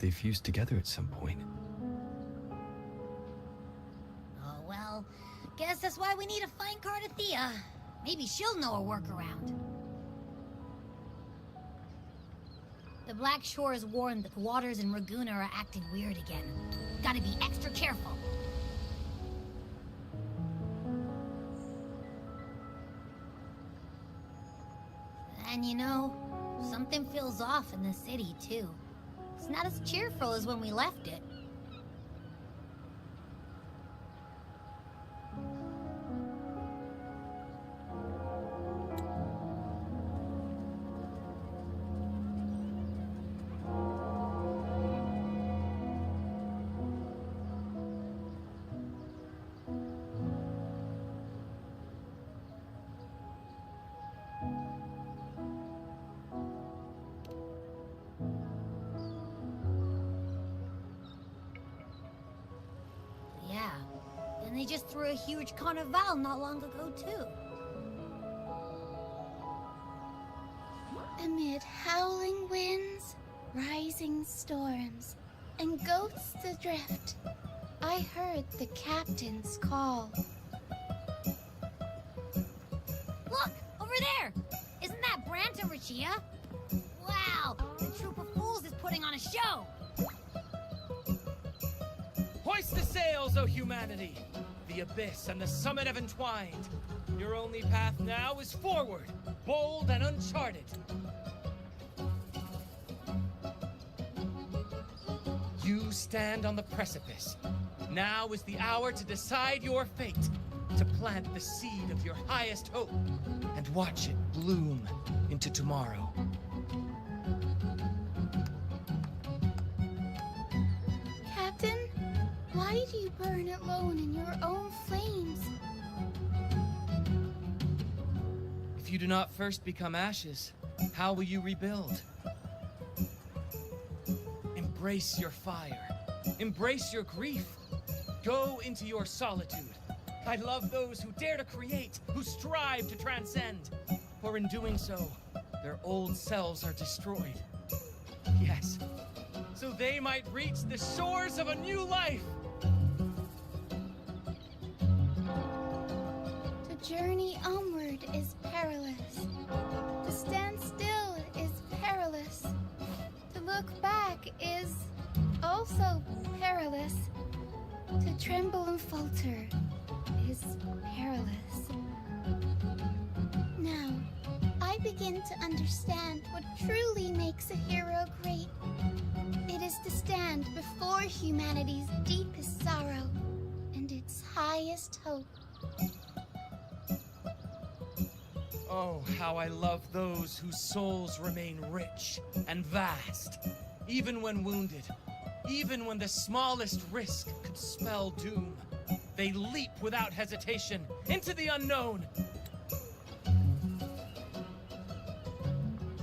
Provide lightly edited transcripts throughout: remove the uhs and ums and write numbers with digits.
They fused together at some point. Oh well, guess that's why we need to find Cardathea. Maybe she'll know a workaround. The Black Shore is warned that the waters in Raguna are acting weird again. Gotta be extra careful. And you know, something feels off in the city, too. It's not as cheerful as when we left it. Yeah, and they just threw a huge carnival not long ago, too. Amid howling winds, rising storms, and ghosts adrift, I heard the captain's call. Look! Over there! Isn't that Brant and Rachia? Wow! The troop of fools is putting on a show! Hoist the sails, O humanity! The abyss and the summit have entwined. Your only path now is forward, bold and uncharted. You stand on the precipice. Now is the hour to decide your fate, to plant the seed of your highest hope, and watch it bloom into tomorrow. Captain, why do you burn alone in your own flames? If you do not first become ashes, how will you rebuild? Embrace your fire. Embrace your grief. Go into your solitude. I love those who dare to create, who strive to transcend. For in doing so, their old selves are destroyed. Yes, so they might reach the shores of a new life. To journey onward is perilous. To stand still is perilous. To look back is also perilous. To tremble and falter is perilous. Now, I begin to understand what truly makes a hero great. It is to stand before humanity's deepest sorrow and its highest hope. Oh, how I love those whose souls remain rich and vast, even when wounded, even when the smallest risk could spell doom. They leap without hesitation into the unknown.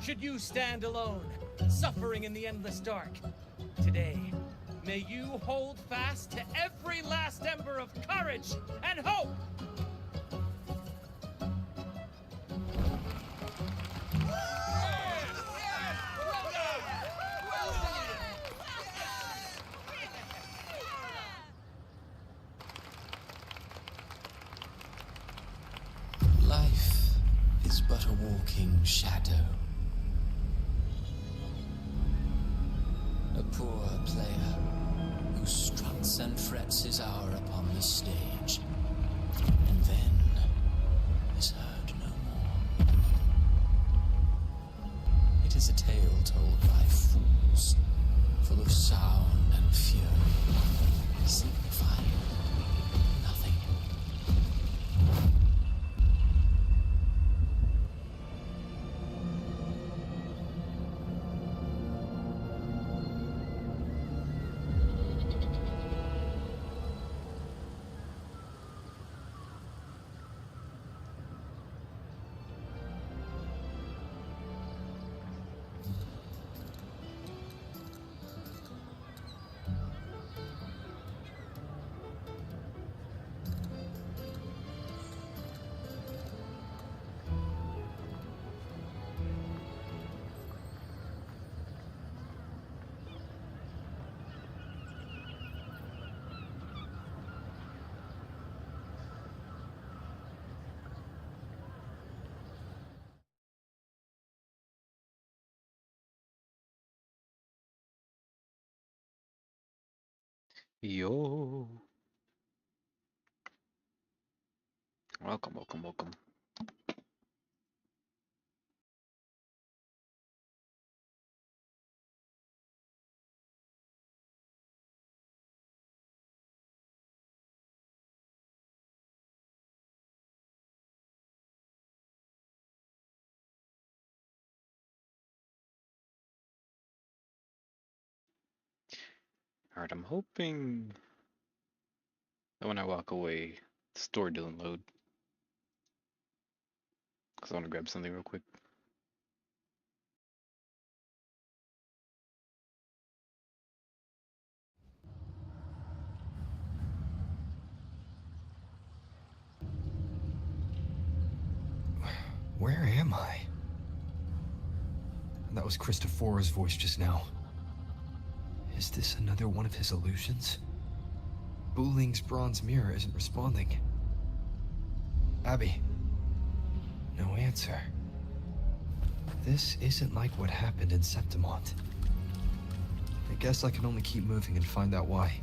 Should you stand alone, suffering in the endless dark, today, may you hold fast to every last ember of courage and hope! Life is but a walking shadow. A poor player who struts and frets his hour upon the stage, and then is heard no more. It is a tale told by fools, full of sound and fury, signifying nothing. Yo. Welcome, welcome, welcome. Alright, I'm hoping that when I walk away, the store doesn't load. Because I want to grab something real quick. Where am I? That was Christophora's voice just now. Is this another one of his illusions? Buling's bronze mirror isn't responding. Abby. No answer. This isn't like what happened in Septimont. I guess I can only keep moving and find out why.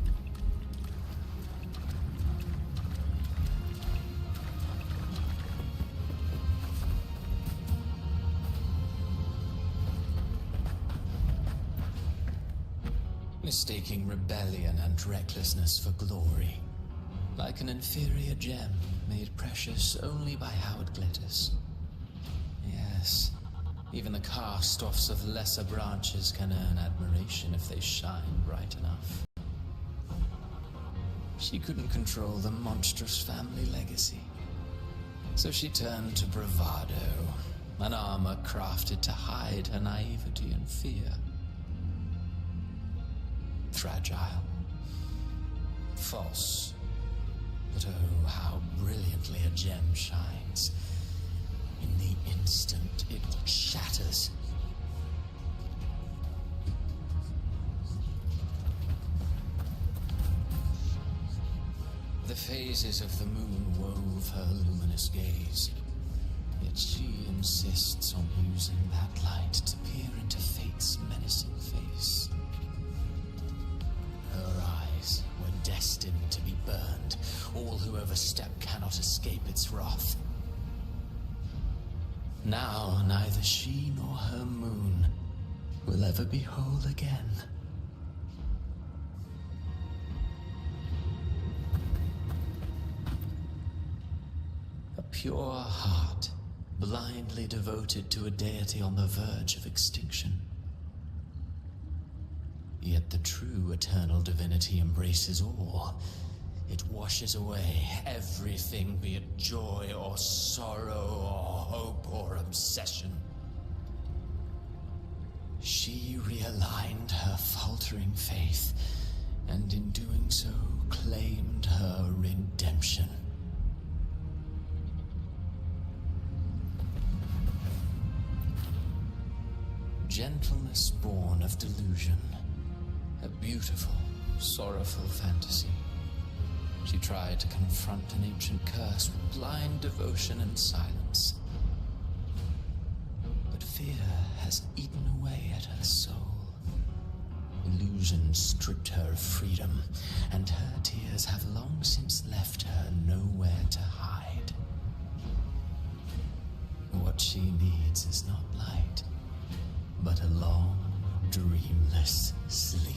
Mistaking rebellion and recklessness for glory. Like an inferior gem, made precious only by how it glitters. Yes, even the cast-offs of lesser branches can earn admiration if they shine bright enough. She couldn't control the monstrous family legacy. So she turned to bravado, an armor crafted to hide her naivety and fear. Fragile. False. But oh, how brilliantly a gem shines. In the instant it shatters. The phases of the moon wove her luminous gaze. Yet she insists on using that light to peer into fate's menacing face. Her eyes were destined to be burned. All who overstep cannot escape its wrath. Now neither she nor her moon will ever be whole again. A pure heart, blindly devoted to a deity on the verge of extinction. Yet the true eternal divinity embraces all. It washes away everything, be it joy or sorrow or hope or obsession. She realigned her faltering faith, and in doing so claimed her redemption. Gentleness born of delusion. A beautiful, sorrowful fantasy. She tried to confront an ancient curse with blind devotion and silence. But fear has eaten away at her soul. Illusion stripped her of freedom, and her tears have long since left her nowhere to hide. What she needs is not light, but a long, dreamless sleep.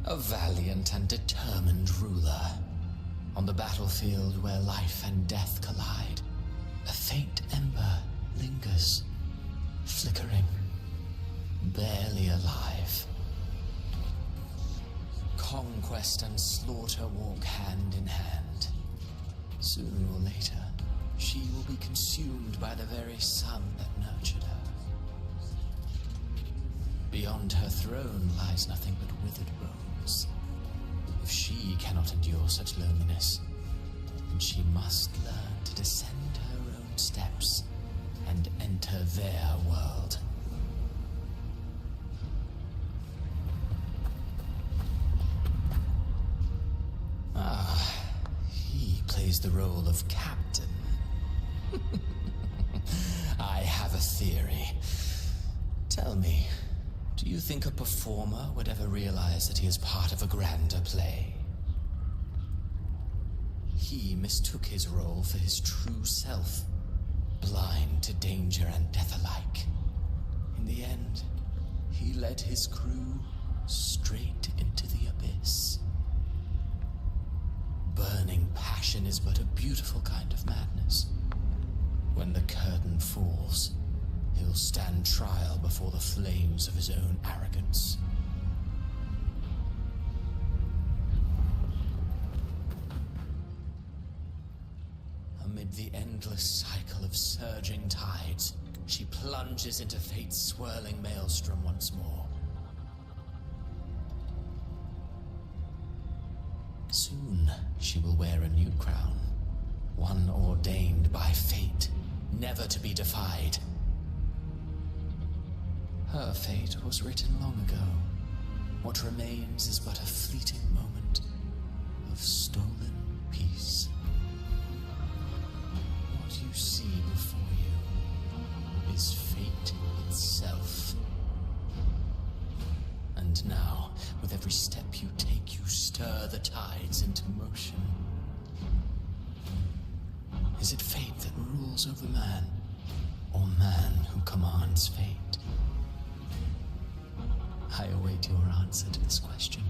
A valiant and determined ruler. On the battlefield where life and death collide, a faint ember lingers, flickering, barely alive. Conquest and slaughter walk hand in hand. Sooner or later, she will be consumed by the very sun that nurtured her. Beyond her throne lies nothing but withered bones. If she cannot endure such loneliness, then she must learn to descend her own steps and enter their world. He plays the role of captain. I have a theory. Tell me, do you think a performer would ever realize that he is part of a grander play? He mistook his role for his true self, blind to danger and death alike. In the end, he led his crew straight into the abyss. Burning passion is but a beautiful kind of madness. When the curtain falls, he'll stand trial before the flames of his own arrogance. Amid the endless cycle of surging tides, she plunges into fate's swirling maelstrom once more. Soon, she will wear a new crown, one ordained by fate, never to be defied. Her fate was written long ago. What remains is but a fleeting moment of stolen peace. What you see before you is fate itself. And now, with every step you take, you stir the tides into motion. Is it fate that rules over man, or man who commands fate? I await your answer to this question.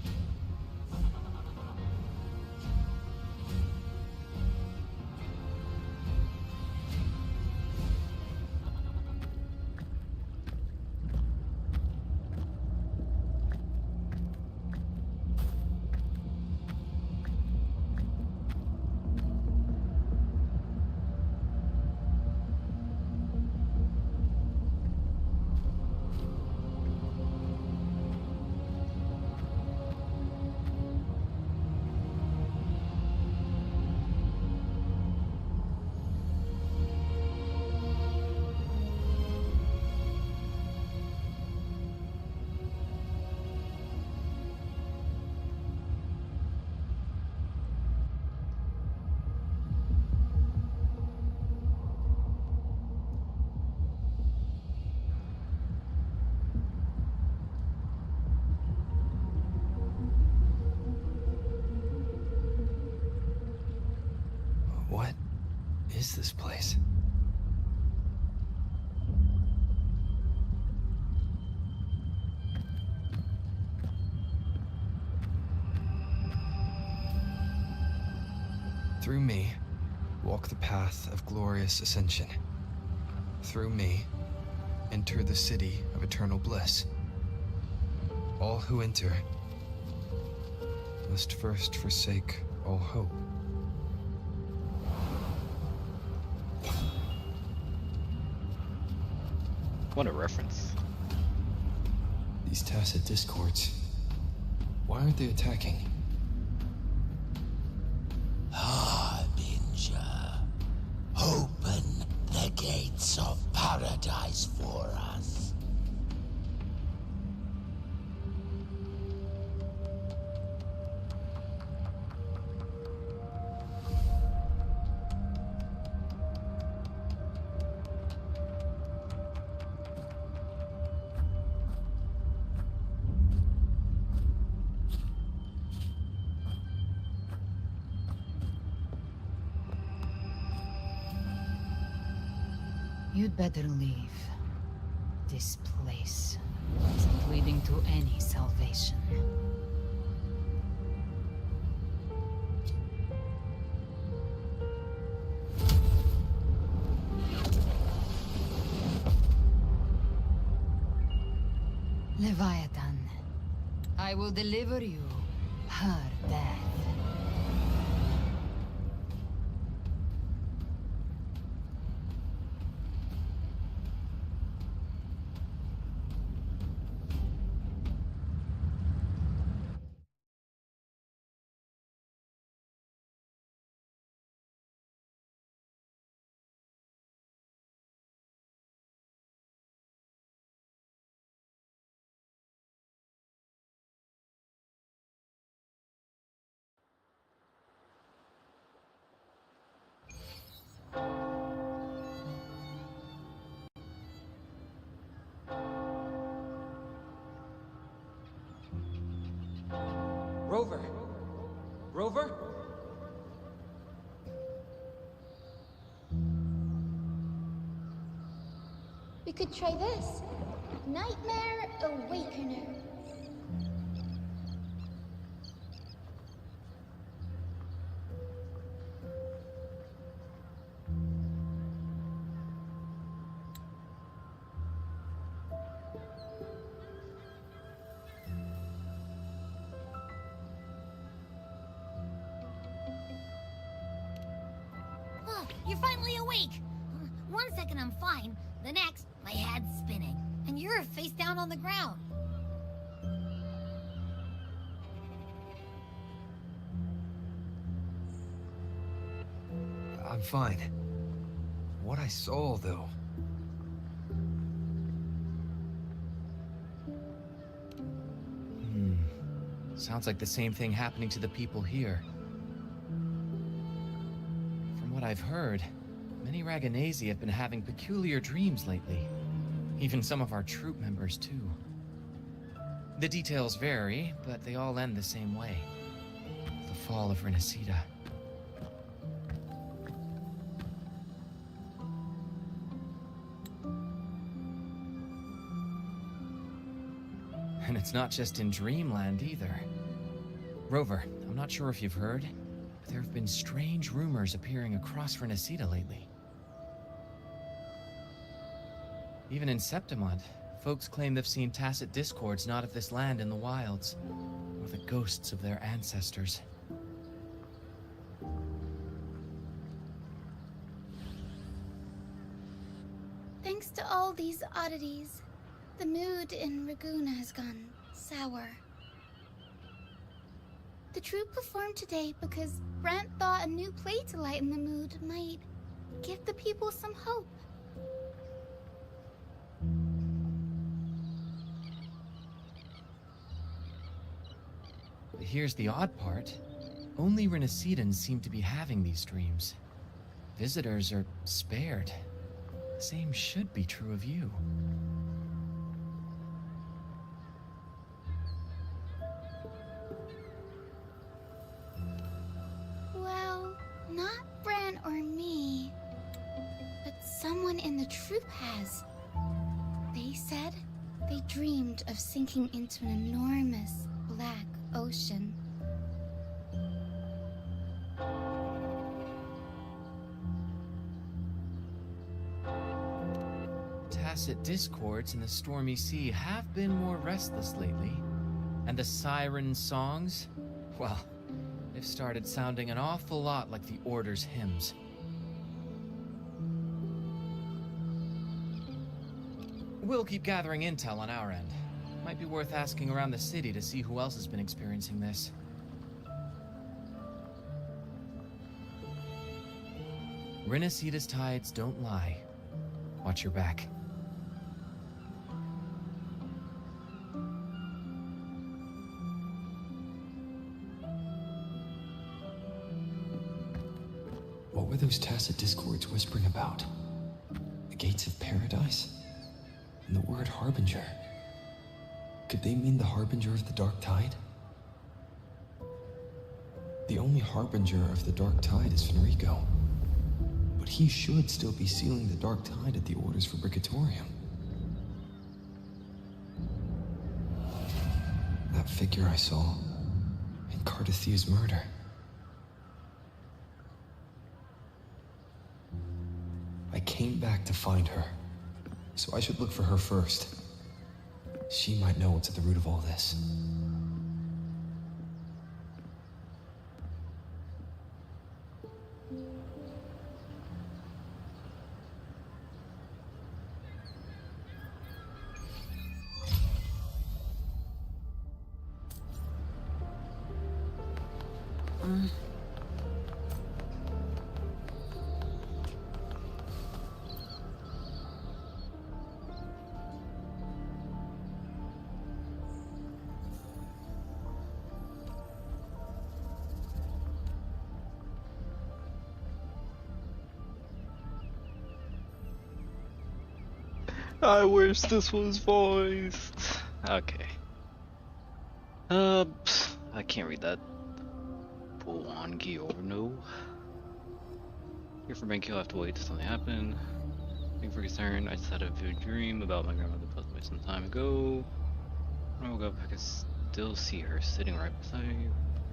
What is this place? Through me, walk the path of glorious ascension. Through me, enter the city of eternal bliss. All who enter must first forsake all hope. What a reference. These tacit discords, why aren't they attacking? Harbinger, open the gates of paradise for us. You'd better leave. This place isn't leading to any salvation. Leviathan, I will deliver you her death. Rover? Rover? We could try this. Nightmare Awakener. Oh, you're finally awake. 1 second I'm fine. The next, my head's spinning. And you're face down on the ground. I'm fine. What I saw, though. Sounds like the same thing happening to the people here. From what I've heard, many Raganazi have been having peculiar dreams lately. Even some of our troop members, too. The details vary, but they all end the same way. The fall of Renacida. And it's not just in Dreamland either. Rover, I'm not sure if you've heard, but there have been strange rumors appearing across Renacida lately. Even in Septimont, folks claim they've seen tacit discords not of this land in the wilds, or the ghosts of their ancestors. Thanks to all these oddities, the mood in Raguna has gone sour. The troupe performed today because Brant thought a new play to lighten the mood might give the people some hope. But here's the odd part. Only Renacidans seem to be having these dreams. Visitors are spared. The same should be true of you. Well, not Bran or me, but someone in the troupe has. They said they dreamed of sinking into an enormous black ocean. Tacit discords in the stormy sea have been more restless lately. And the siren songs, well, they've started sounding an awful lot like the Order's hymns. We'll keep gathering intel on our end. Might be worth asking around the city to see who else has been experiencing this. Renacida's tides don't lie. Watch your back. What were those tacit discords whispering about? The gates of paradise? And the word harbinger? Could they mean the harbinger of the dark tide? The only harbinger of the dark tide is Fenrico. But he should still be sealing the dark tide at the Order's Fabricatorium. That figure I saw in Cardathia's murder. I came back to find her, so I should look for her first. She might know what's at the root of all this. I wish this was voiced. Okay. I can't read that. Buon giorno. Here for Banky, I'll have to wait till something happened. Thank you for concern. I just had a vivid dream about my grandmother passed away some time ago. When I woke up, I could still see her sitting right beside me.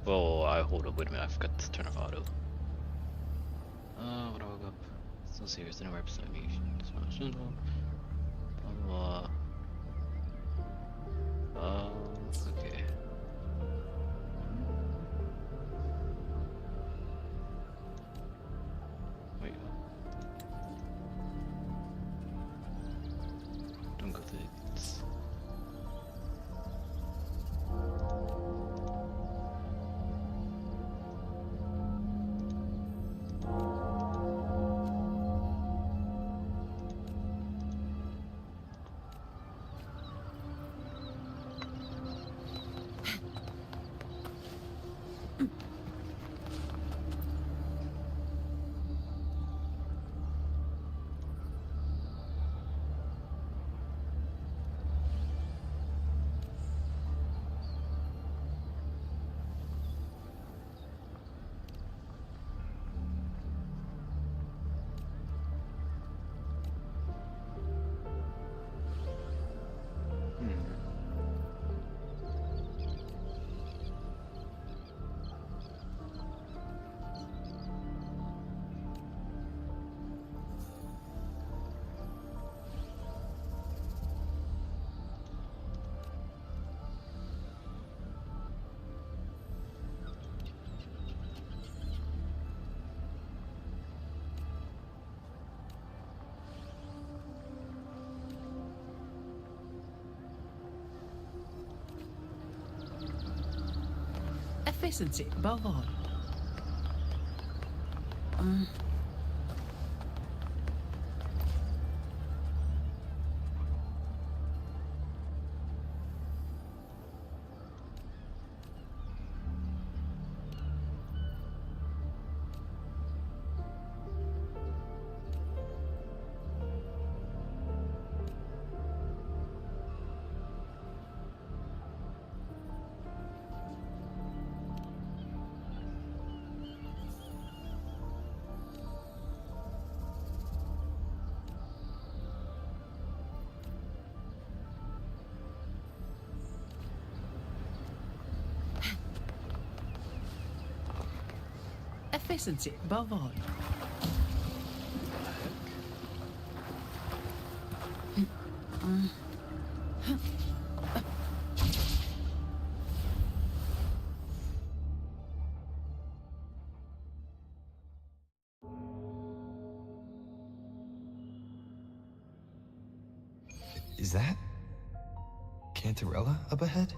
Well, hold up, wait a minute, I forgot to turn off auto. When I woke up, still see her sitting right beside me. She smiled gentle. Blah blah. Okay. Wait. Don't go to it. Efficiency, bavard. Efficiency, bavard. Is that Cantarella up ahead?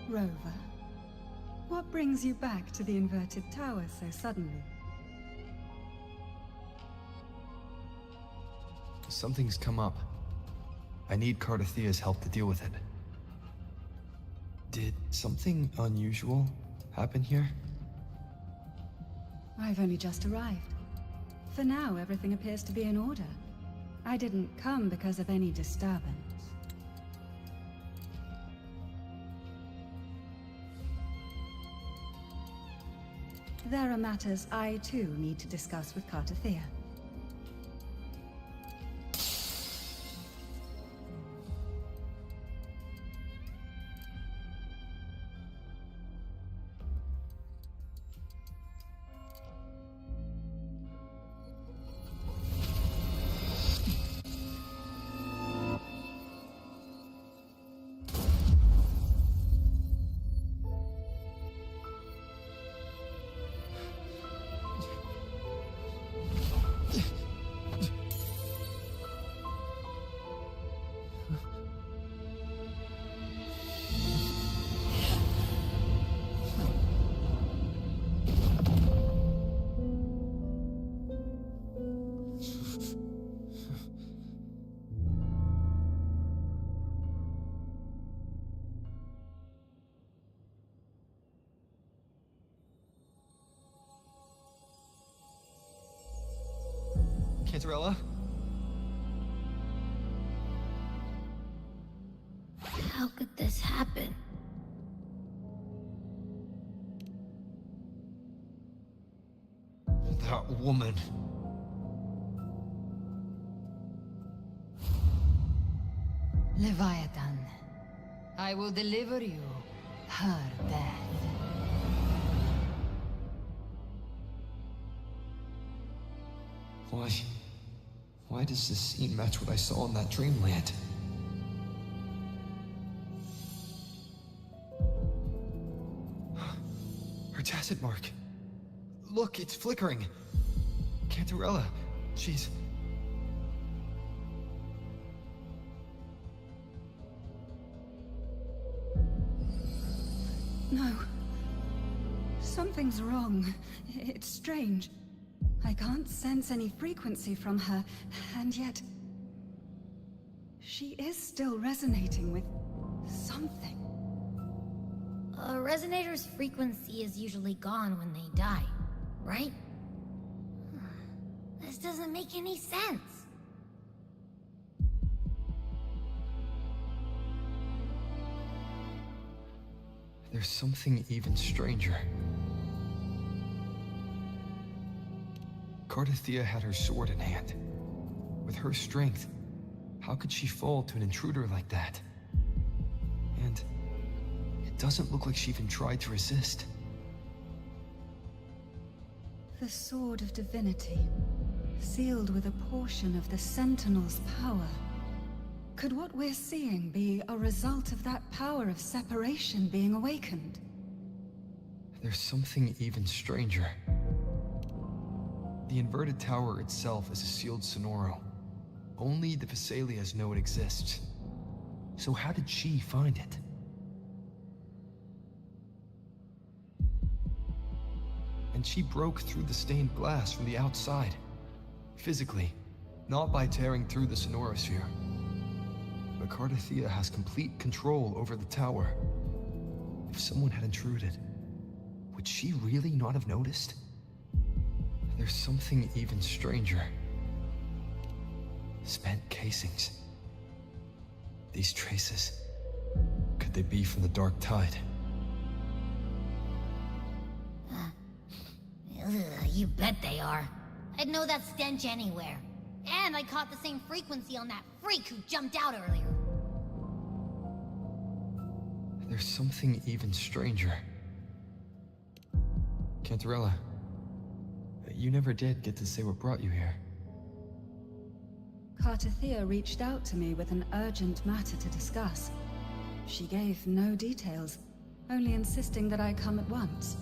Rover, what brings you back to the inverted tower so suddenly? Something's come up. I need Cardathea's help to deal with it. Did something unusual happen here? I've only just arrived. For now, everything appears to be in order. I didn't come because of any disturbance. There are matters I, too, need to discuss with Cardathea. Cantarella? How could this happen? That woman. Leviathan, I will deliver you her death. Why? Why does this scene match what I saw in that dreamland? Her tacit mark. Look, it's flickering. Cantarella, she's... No. Something's wrong. It's strange. I can't sense any frequency from her, and yet... she is still resonating with something. A resonator's frequency is usually gone when they die, right? This doesn't make any sense. There's something even stranger. Cardathia had her sword in hand. With her strength, how could she fall to an intruder like that? And it doesn't look like she even tried to resist. The Sword of Divinity, sealed with a portion of the Sentinel's power. Could what we're seeing be a result of that power of separation being awakened? There's something even stranger. The inverted tower itself is a sealed Sonoro. Only the Vesalias know it exists. So how did she find it? And she broke through the stained glass from the outside. Physically, not by tearing through the Sonorosphere. But Cardathia has complete control over the tower. If someone had intruded, would she really not have noticed? There's something even stranger. Spent casings. These traces, could they be from the Dark Tide? You bet they are. I'd know that stench anywhere. And I caught the same frequency on that freak who jumped out earlier. There's something even stranger. Cantarella, you never did get to say what brought you here. Cardathia reached out to me with an urgent matter to discuss. She gave no details, only insisting that I come at once.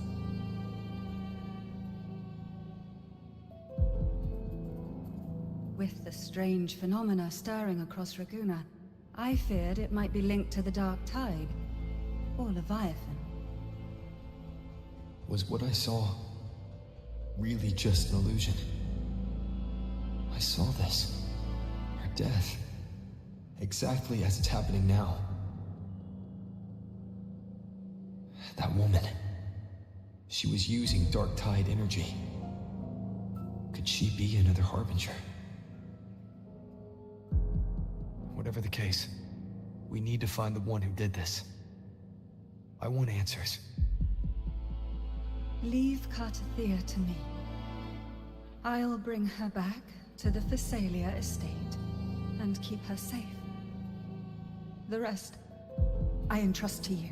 With the strange phenomena stirring across Raguna, I feared it might be linked to the Dark Tide, or Leviathan. Was what I saw really just an illusion? I saw this. Her death. Exactly as it's happening now. That woman. She was using Dark Tide energy. Could she be another Harbinger? Whatever the case, we need to find the one who did this. I want answers. Leave Cardathia to me. I'll bring her back to the Physalia estate and keep her safe. The rest, I entrust to you.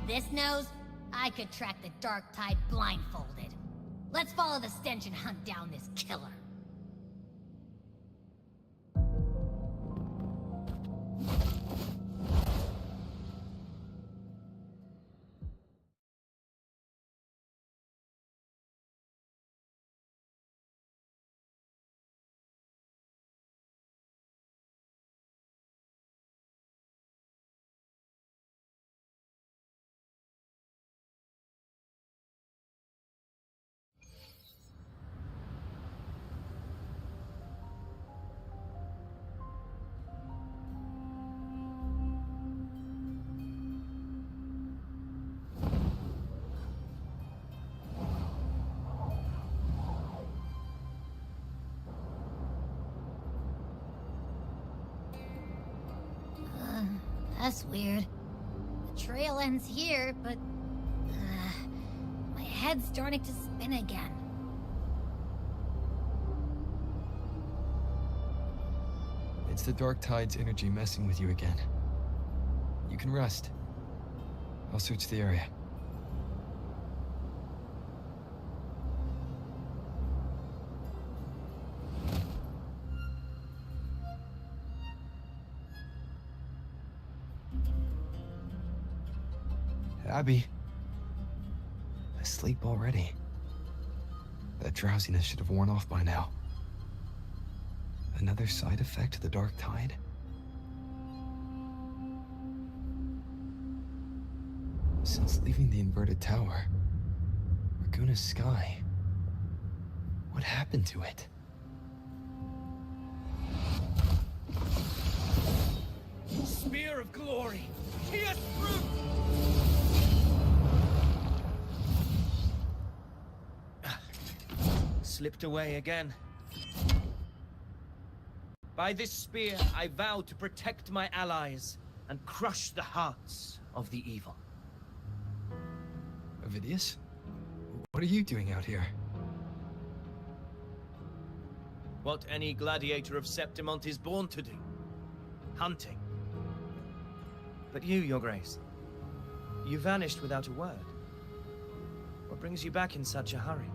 This nose? I could track the Dark Tide blindfolded. Let's follow the stench and hunt down this killer. That's weird. The trail ends here, but... my head's starting to spin again. It's the Dark Tide's energy messing with you again. You can rest. I'll search the area. Abby. Asleep already. That drowsiness should have worn off by now. Another side effect of the Dark Tide? Since leaving the inverted tower, Raguna's sky, what happened to it? Spear of glory! Pierce through! Slipped away again. By this spear, I vow to protect my allies and crush the hearts of the evil. Avidius? What are you doing out here? What any gladiator of Septimont is born to do. Hunting. But you, Your Grace, you vanished without a word. What brings you back in such a hurry?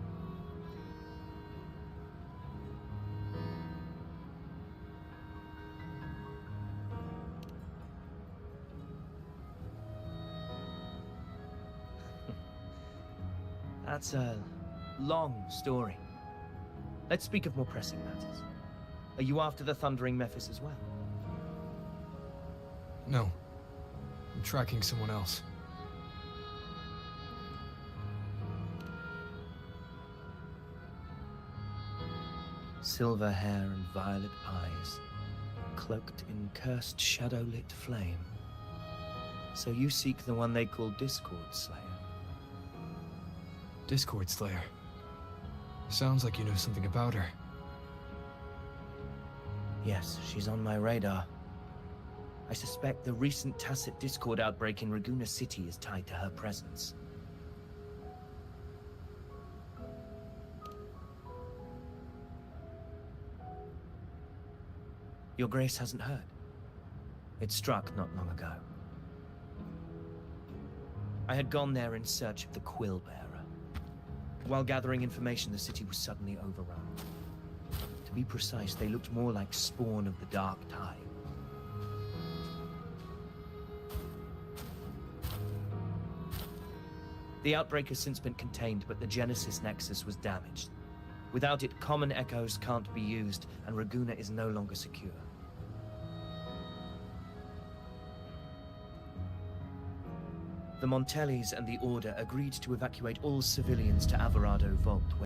That's a long story. Let's speak of more pressing matters. Are you after the Thundering Mephis as well? No. I'm tracking someone else. Silver hair and violet eyes, cloaked in cursed shadow-lit flame. So you seek the one they call Discord Slayer. Discord Slayer. Sounds like you know something about her. Yes, she's on my radar. I suspect the recent Tacit Discord outbreak in Raguna City is tied to her presence. Your Grace hasn't heard. It struck not long ago. I had gone there in search of the Quill Bearer. While gathering information, the city was suddenly overrun. To be precise, they looked more like spawn of the Dark Tide. The outbreak has since been contained, but the Genesis Nexus was damaged. Without it, common echoes can't be used, and Raguna is no longer secure. The Montellis and the Order agreed to evacuate all civilians to Alvarado Vault,